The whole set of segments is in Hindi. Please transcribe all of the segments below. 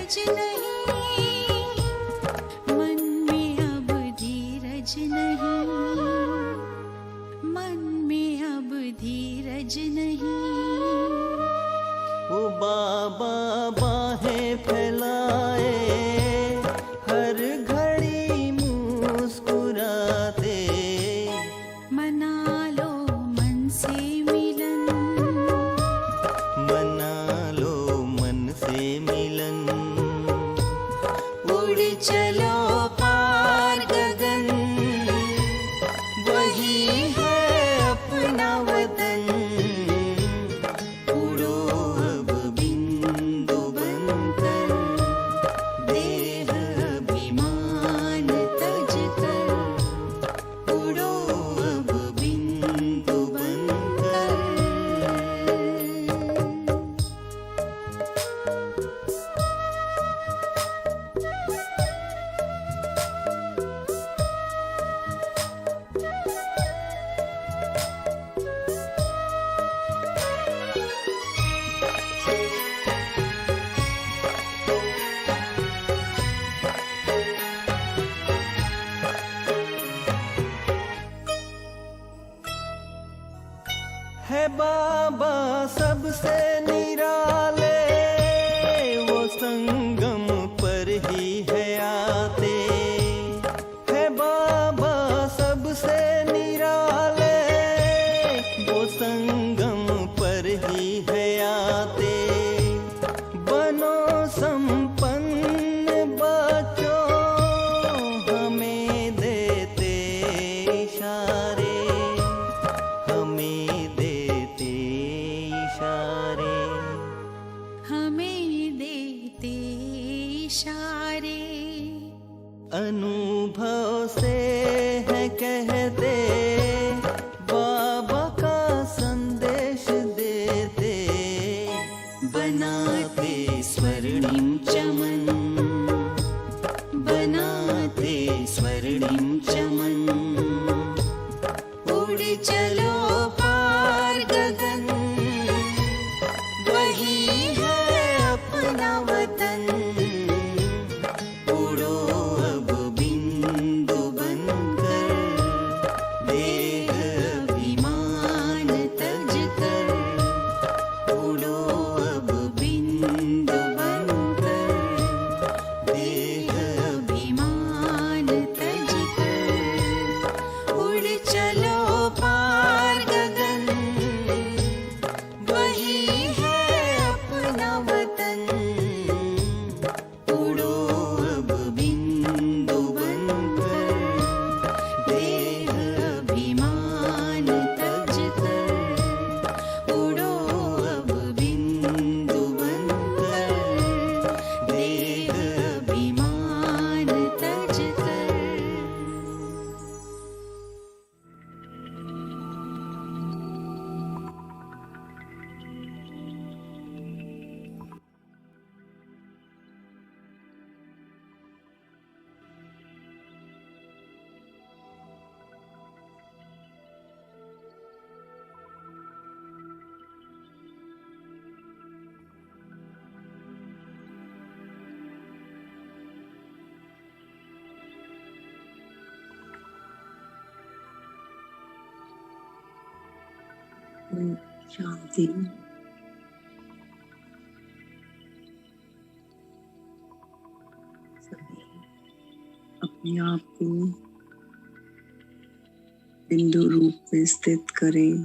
धीरज नहीं, मन में अब धीरज नहीं, मन में अब धीरज नहीं। वो बाबा बाहें फैलाए, हर घड़ी मुस्कुराते, मना लो मन से मिलन, मना लो मन से मिलन। उड़ चलो पार गगन, वही है अपना वतन। उड़ो अब बिंदु बनकर, देह अभिमान तज कर। उड़ो अब बिंदु बनकर। है बाबा सबसे निराले, वो संगम पर ही है आते। है बाबा सबसे निराले, वो संगम पर ही है आते। बनो संपन्न बच्चों, हमें देते इशारे, हमें देते इशारे। हमें देते इशारे। अनुभव से है कहते, बाबा का संदेश देते। बनाते स्वर्णिम चमन, बनाते स्वर्णिम चमन। उड़ चलो पार गगन, वही है अपना वतन। उड़ो अब बिंदु बनकर, देह अभिमान तज कर। उड़ो अब बिंदु बनकर, देह अभिमान तज कर। उड़ चलो पार गगन, वही है अपना वतन। उड़ो अब बिंदु बनकर, देह अभिमान तज कर। उड़ो अब बिंदु बनकर, देह अभिमान तज कर। शांति। सभी अपने आप को बिंदु रूप में स्थित करें।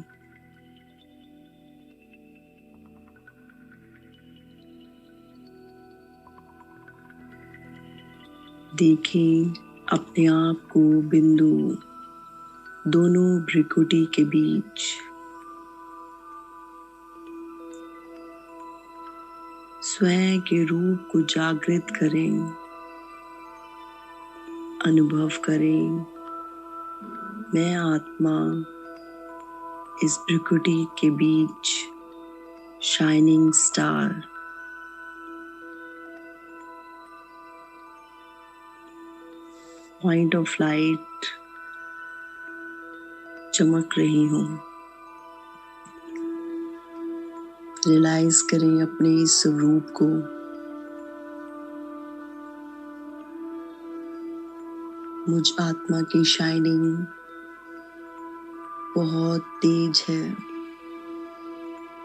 देखें अपने आप को बिंदु दोनों भ्रिकुटी के बीच। स्वयं के रूप को जागृत करें, अनुभव करें। मैं आत्मा इस भ्रिकुटी के बीच shining star. Point of light चमक रही हूँ। रियलाइज करें अपने इस स्वरूप को। मुझ आत्मा की शाइनिंग बहुत तेज है।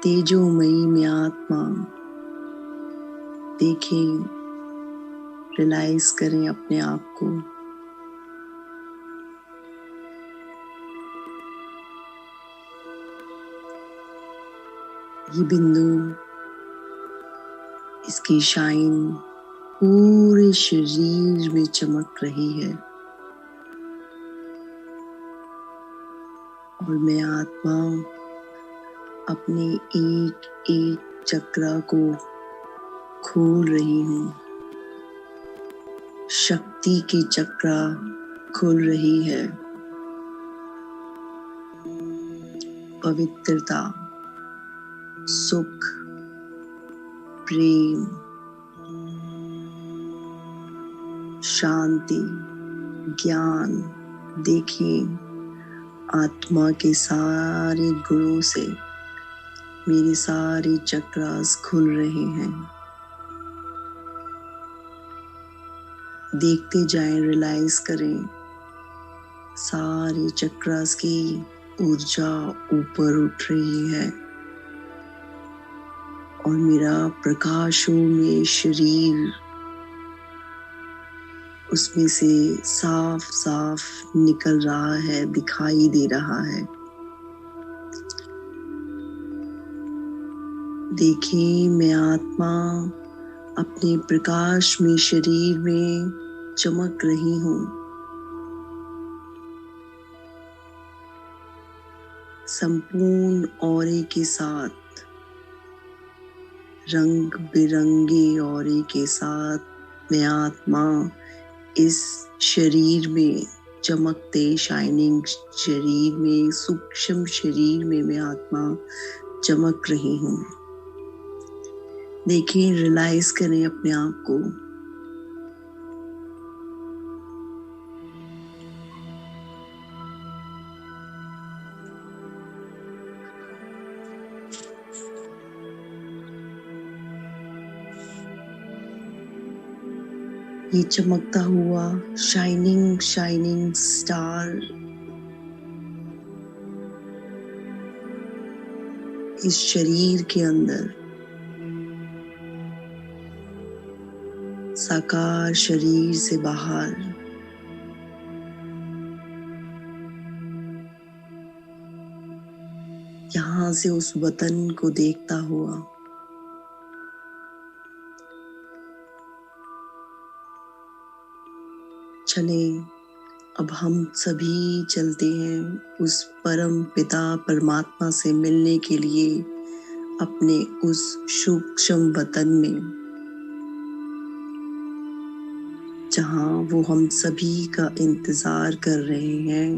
तेजोमयी में आत्मा, देखें, रियलाइज करें अपने आप को। ये बिंदु, इसकी शाइन पूरे शरीर में चमक रही है और मैं आत्मा अपने एक एक चक्रा को खोल रही हूँ। शक्ति की चक्रा खुल रही है। पवित्रता, सुख, प्रेम, शांति, ज्ञान, देखें, आत्मा के सारे गुणों से मेरे सारे चक्रास खुल रहे हैं। देखते जाएं, रियलाइज करें, सारे चक्रास की ऊर्जा ऊपर उठ रही है और मेरा प्रकाशों में शरीर उसमें से साफ साफ निकल रहा है, दिखाई दे रहा है। देखिए, मैं आत्मा अपने प्रकाश में शरीर में चमक रही हूँ। संपूर्ण ऑरे के साथ, रंग बिरंगे ऑरे के साथ मैं आत्मा इस शरीर में, चमकते शाइनिंग शरीर में, सूक्ष्म शरीर में मैं आत्मा चमक रही हूँ। देखिए, रियलाइज करें अपने आप को। ये चमकता हुआ शाइनिंग शाइनिंग स्टार इस शरीर के अंदर, साकार शरीर से बाहर, यहां से उस वतन को देखता हुआ चलें, अब हम सभी चलते हैं उस परम पिता परमात्मा से मिलने के लिए अपने उस सूक्ष्म वतन में, जहां वो हम सभी का इंतजार कर रहे हैं।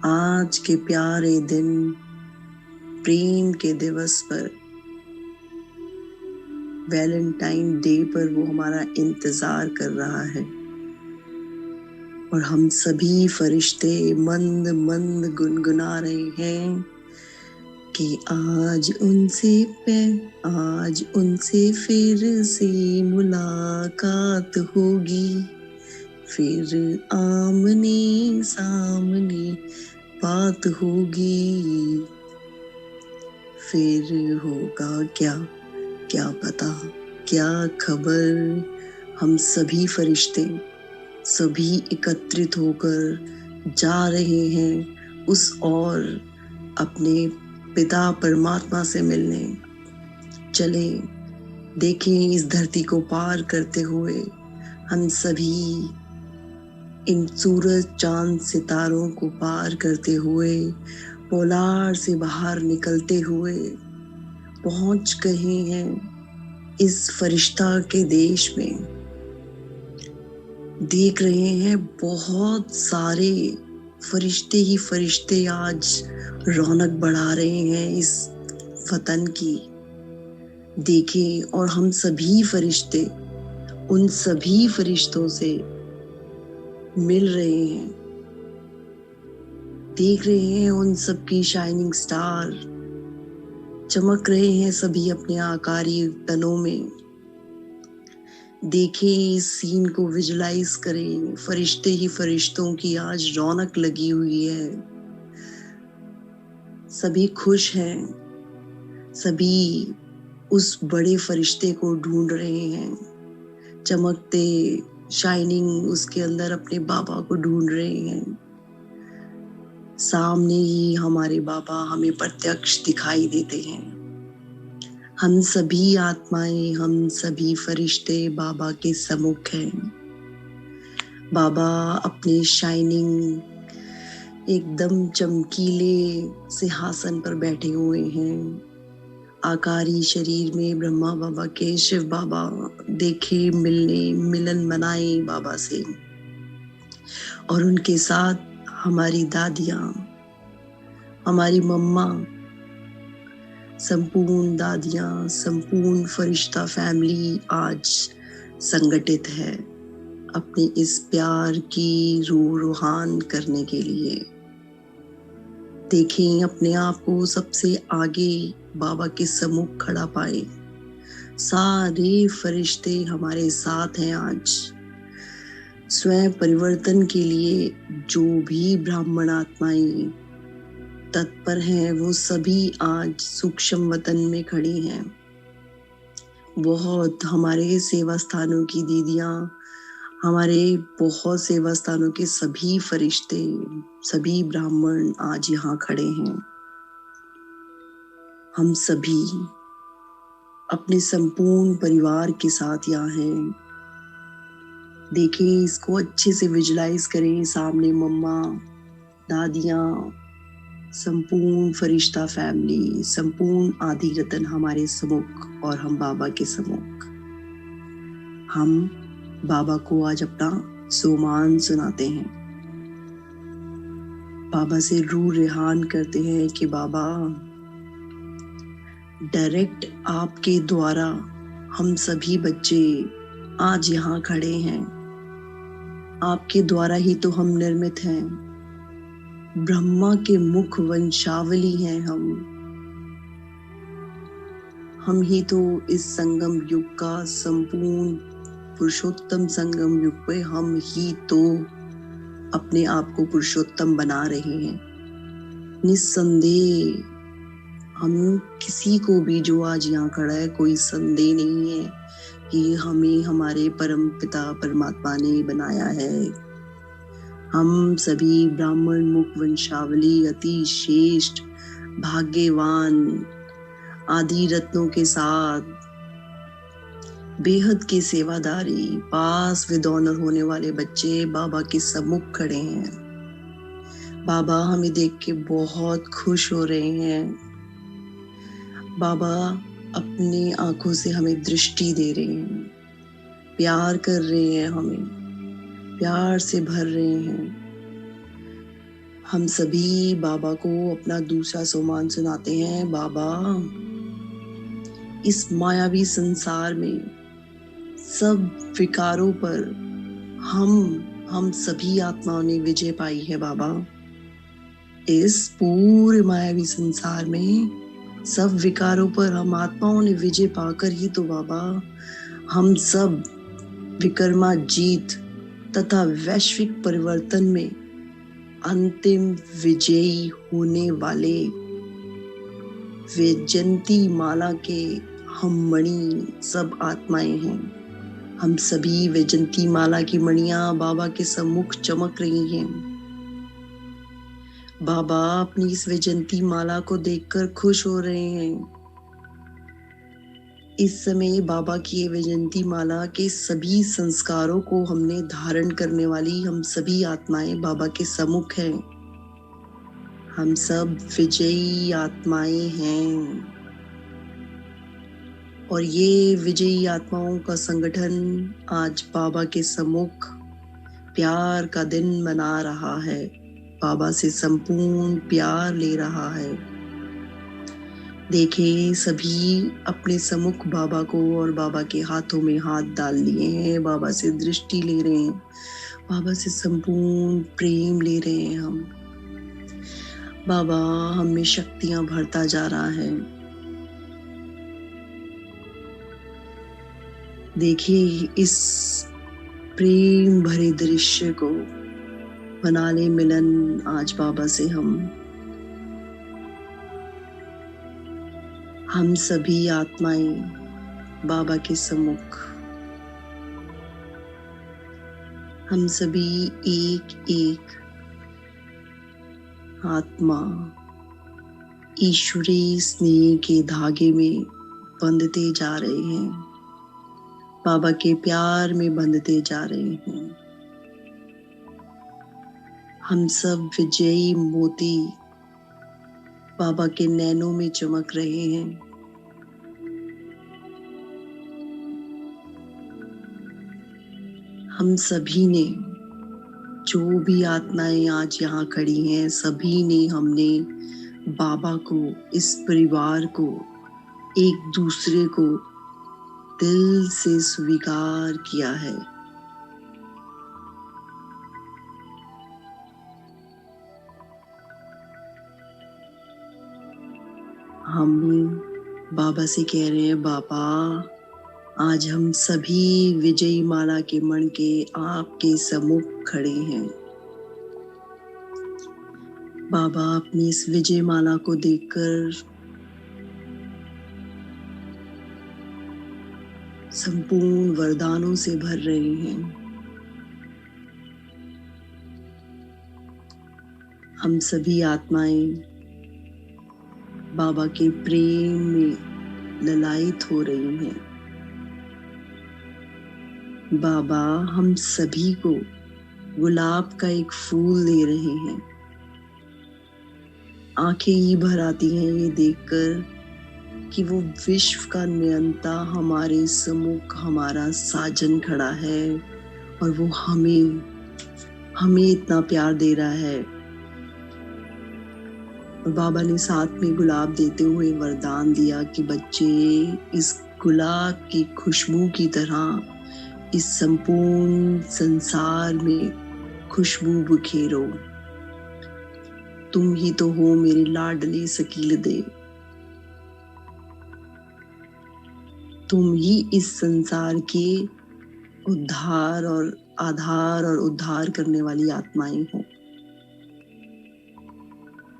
आज के प्यारे दिन, प्रेम के दिवस पर, वैलेंटाइन डे पर वो हमारा इंतजार कर रहा है और हम सभी फरिश्ते मंद मंद गुनगुना रहे हैं कि आज उनसे फिर से मुलाकात होगी, फिर आमने सामने बात होगी, फिर होगा क्या क्या पता, क्या खबर। हम सभी फरिश्ते सभी एकत्रित होकर जा रहे हैं उस और अपने पिता परमात्मा से मिलने। चले, देखें, इस धरती को पार करते हुए हम सभी इन सूरज चांद सितारों को पार करते हुए, पोलार से बाहर निकलते हुए पहुंच गए हैं इस फरिश्ता के देश में। देख रहे हैं बहुत सारे फरिश्ते ही फरिश्ते आज रौनक बढ़ा रहे हैं इस वतन की। देखें, और हम सभी फरिश्ते उन सभी फरिश्तों से मिल रहे हैं। देख रहे हैं उन सबकी शाइनिंग स्टार चमक रहे हैं सभी अपने आकारी तनों में। देखें इस सीन को, विजुलाइज करें। फरिश्ते ही फरिश्तों की आज रौनक लगी हुई है। सभी खुश हैं, सभी उस बड़े फरिश्ते को ढूंढ रहे हैं, चमकते शाइनिंग उसके अंदर अपने बाबा को ढूंढ रहे हैं। सामने ही हमारे बाबा हमें प्रत्यक्ष दिखाई देते हैं। हम सभी आत्माएं, हम सभी फरिश्ते बाबा के सम्मुख हैं। बाबा अपने शाइनिंग एकदम चमकीले सिंहासन पर बैठे हुए हैं। आकारी शरीर में ब्रह्मा बाबा के शिव बाबा देखे, मिलन मनाए बाबा से, और उनके साथ हमारी दादियाँ, हमारी मम्मा, संपूर्ण दादियाँ, संपूर्ण फरिश्ता फैमिली आज संगठित है अपने इस प्यार की रूह रूहान करने के लिए। देखें अपने आप को सबसे आगे बाबा के सम्मुख खड़ा पाए। सारे फरिश्ते हमारे साथ हैं आज। स्वयं परिवर्तन के लिए जो भी ब्राह्मण आत्माएं तत्पर हैं, वो सभी आज सूक्ष्म वतन में खड़ी हैं। बहुत हमारे सेवा स्थानों की दीदियां, हमारे बहुत सेवा स्थानों के सभी फरिश्ते, सभी ब्राह्मण आज यहाँ खड़े हैं। हम सभी अपने संपूर्ण परिवार के साथ यहाँ हैं। देखें इसको अच्छे से विजुलाइज करें। सामने मम्मा, दादियाँ, संपूर्ण फरिश्ता फैमिली, संपूर्ण आदि रतन हमारे सम्मुख और हम बाबा के सम्मुख। हम बाबा को आज अपना सोमान सुनाते हैं। बाबा से रूह रेहान करते हैं कि बाबा डायरेक्ट आपके द्वारा हम सभी बच्चे आज यहाँ खड़े हैं। आपके द्वारा ही तो हम निर्मित हैं। ब्रह्मा के मुख वंशावली हैं हम ही तो इस संगम युग का संपूर्ण पुरुषोत्तम संगम युग पे हम ही तो अपने आप को पुरुषोत्तम बना रहे हैं। निस्संदेह हम किसी को भी जो आज यहाँ खड़ा है, कोई संदेह नहीं है कि हमें हमारे परम पिता परमात्मा ने बनाया है। हम सभी ब्राह्मण मुख वंशावली अति श्रेष्ठ भाग्यवान आदि रत्नों के साथ बेहद के सेवादारी पास विद ऑनर होने वाले बच्चे बाबा के सम्मुख खड़े हैं। बाबा हमें देख के बहुत खुश हो रहे हैं। बाबा अपनी आंखों से हमें दृष्टि दे रहे हैं, प्यार कर रहे हैं, हमें प्यार से भर रहे हैं। हम सभी बाबा को अपना दूसरा सोमान सुनाते हैं। बाबा इस मायावी संसार में सब विकारों पर हम सभी आत्माओं ने विजय पाई है। बाबा इस पूरे मायावी संसार में सब विकारों पर हम आत्माओं ने विजय पाकर ही तो बाबा हम सब विकर्मा जीत तथा वैश्विक परिवर्तन में अंतिम विजयी होने वाले वैजयंती माला के हम मणि सब आत्माएं हैं। हम सभी वैजयंती माला की मणियां बाबा के सम्मुख चमक रही हैं। बाबा अपनी इस वैजयंती माला को देखकर खुश हो रहे हैं। इस समय बाबा की ये वैजयंती माला के सभी संस्कारों को हमने धारण करने वाली हम सभी आत्माएं बाबा के सम्मुख हैं। हम सब विजयी आत्माएं हैं और ये विजयी आत्माओं का संगठन आज बाबा के सम्मुख प्यार का दिन मना रहा है, बाबा से संपूर्ण प्यार ले रहा है। देखें सभी अपने सम्मुख बाबा को और बाबा के हाथों में हाथ डाल लिए हैं, बाबा से दृष्टि ले रहे हैं, बाबा से संपूर्ण प्रेम ले रहे हैं। हम बाबा हमें शक्तियां भरता जा रहा है। देखिए इस प्रेम भरे दृश्य को, बना ले मिलन आज बाबा से हम सभी आत्माएं बाबा के सम्मुख, हम सभी एक एक आत्मा ईश्वरीय स्नेह के धागे में बंधते जा रहे हैं, बाबा के प्यार में बंधते जा रहे हैं। हम सब विजयी मोती बाबा के नैनों में चमक रहे हैं। हम सभी ने, जो भी आत्माएं आज यहाँ खड़ी हैं, सभी ने, हमने बाबा को, इस परिवार को, एक दूसरे को दिल से स्वीकार किया है। हम बाबा से कह रहे हैं, बाबा आज हम सभी विजयी माला के मण के आपके सम्मुख खड़े हैं। बाबा अपनी इस विजय माला को देखकर संपूर्ण वरदानों से भर रहे हैं। हम सभी आत्माएं बाबा के प्रेम में ललायित हो रही हैं। बाबा हम सभी को गुलाब का एक फूल दे रहे हैं। आंखें ही भर आती हैं ये देखकर कि वो विश्व का नियंता हमारे सम्मुख हमारा साजन खड़ा है और वो हमें इतना प्यार दे रहा है। और बाबा ने साथ में गुलाब देते हुए वरदान दिया कि बच्चे, इस गुलाब की खुशबू की तरह इस संपूर्ण संसार में खुशबू बिखेरो। तुम ही तो हो मेरे लाडले सकीलदे, तुम ही इस संसार के उद्धार और आधार और उद्धार करने वाली आत्माएं हो।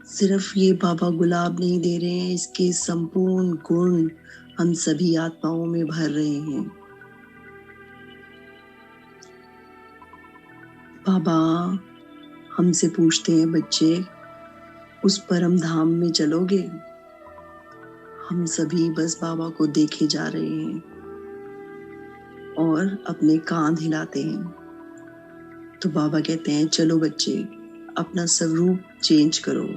सिर्फ ये बाबा गुलाब नहीं दे रहे हैं, इसके संपूर्ण गुण हम सभी आत्माओं में भर रहे हैं। बाबा हमसे पूछते हैं, बच्चे उस परम धाम में चलोगे? हम सभी बस बाबा को देखे जा रहे हैं और अपने कान हिलाते हैं। तो बाबा कहते हैं, चलो बच्चे अपना स्वरूप चेंज करो।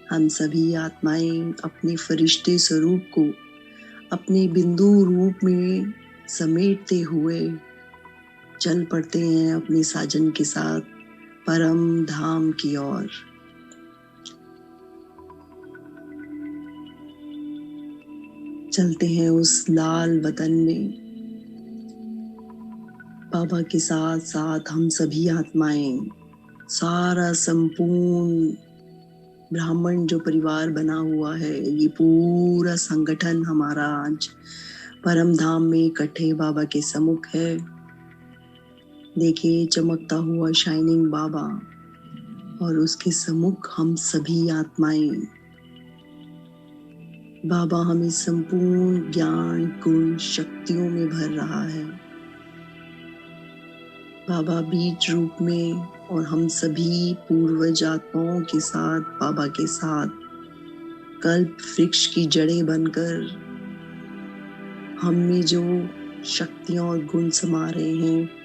हम सभी आत्माएं अपने फरिश्ते स्वरूप को अपने बिंदु रूप में समेटते हुए चल पड़ते हैं अपने साजन के साथ परम धाम की ओर। चलते हैं उस लाल वतन में। बाबा के साथ साथ हम सभी आत्माएं, सारा संपूर्ण ब्राह्मण जो परिवार बना हुआ है, ये पूरा संगठन हमारा आज परम धाम में इकट्ठे बाबा के सम्मुख है। देखिए चमकता हुआ शाइनिंग बाबा और उसके सम्मुख हम सभी आत्माएं। बाबा हमें संपूर्ण ज्ञान गुण शक्तियों में भर रहा है। बाबा बीज रूप में और हम सभी पूर्वज आत्माओं के साथ, बाबा के साथ कल्प वृक्ष की जड़ें बनकर हम में जो शक्तियां और गुण समा रहे हैं,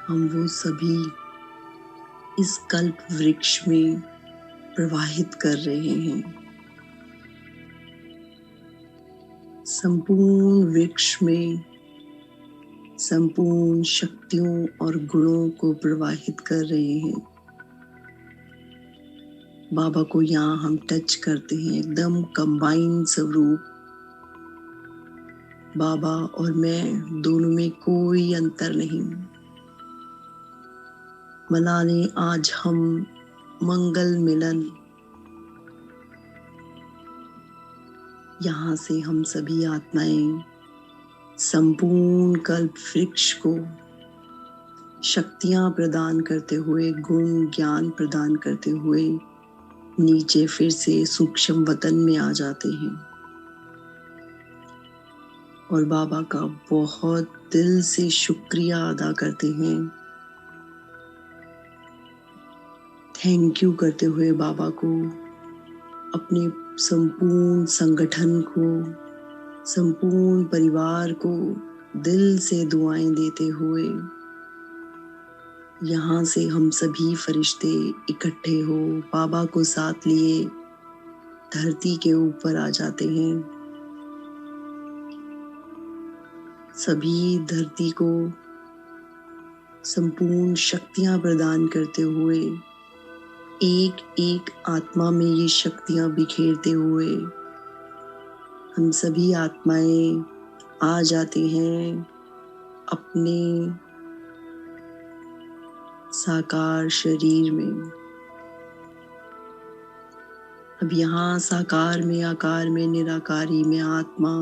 हम वो सभी इस कल्प वृक्ष में प्रवाहित कर रहे हैं। संपूर्ण वृक्ष में संपूर्ण शक्तियों और गुणों को प्रवाहित कर रहे हैं। बाबा को यहाँ हम टच करते हैं, एकदम कंबाइंड स्वरूप। बाबा और मैं दोनों में कोई अंतर नहीं। मना लें आज हम मंगल मिलन। यहाँ से हम सभी आत्माएं संपूर्ण कल्प वृक्ष को शक्तियां प्रदान करते हुए, गुण ज्ञान प्रदान करते हुए नीचे फिर से सूक्ष्म वतन में आ जाते हैं और बाबा का बहुत दिल से शुक्रिया अदा करते हैं। थैंक यू करते हुए बाबा को, अपने संपूर्ण संगठन को, संपूर्ण परिवार को दिल से दुआएं देते हुए यहाँ से हम सभी फरिश्ते इकट्ठे हो बाबा को साथ लिए धरती के ऊपर आ जाते हैं। सभी धरती को संपूर्ण शक्तियां प्रदान करते हुए, एक एक आत्मा में ये शक्तियां बिखेरते हुए हम सभी आत्माएं आ जाते हैं अपने साकार शरीर में। अब यहाँ साकार में, आकार में, निराकारी में आत्मा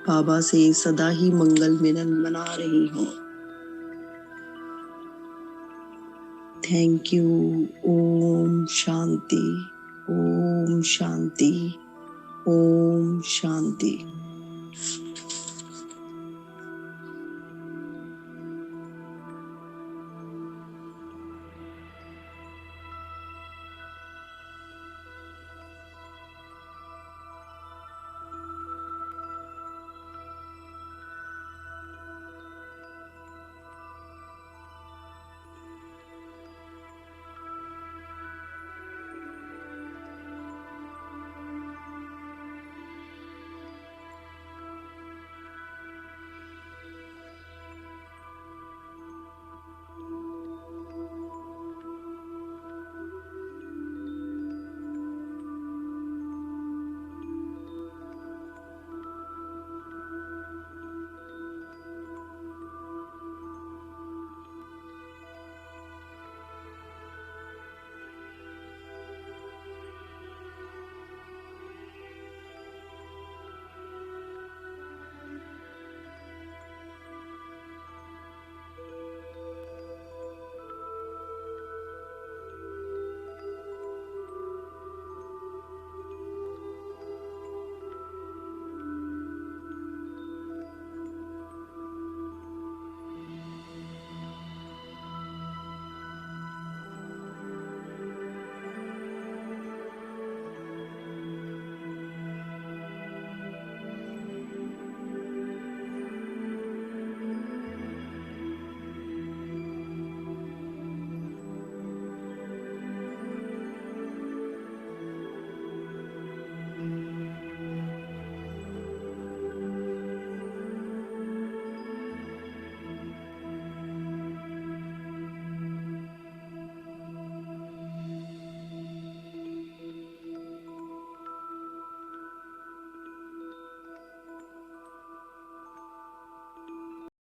बाबा से सदा ही मंगल मिलन मना रही हूँ। Thank you. ओम शांति, ओम शांति, ओम शांति।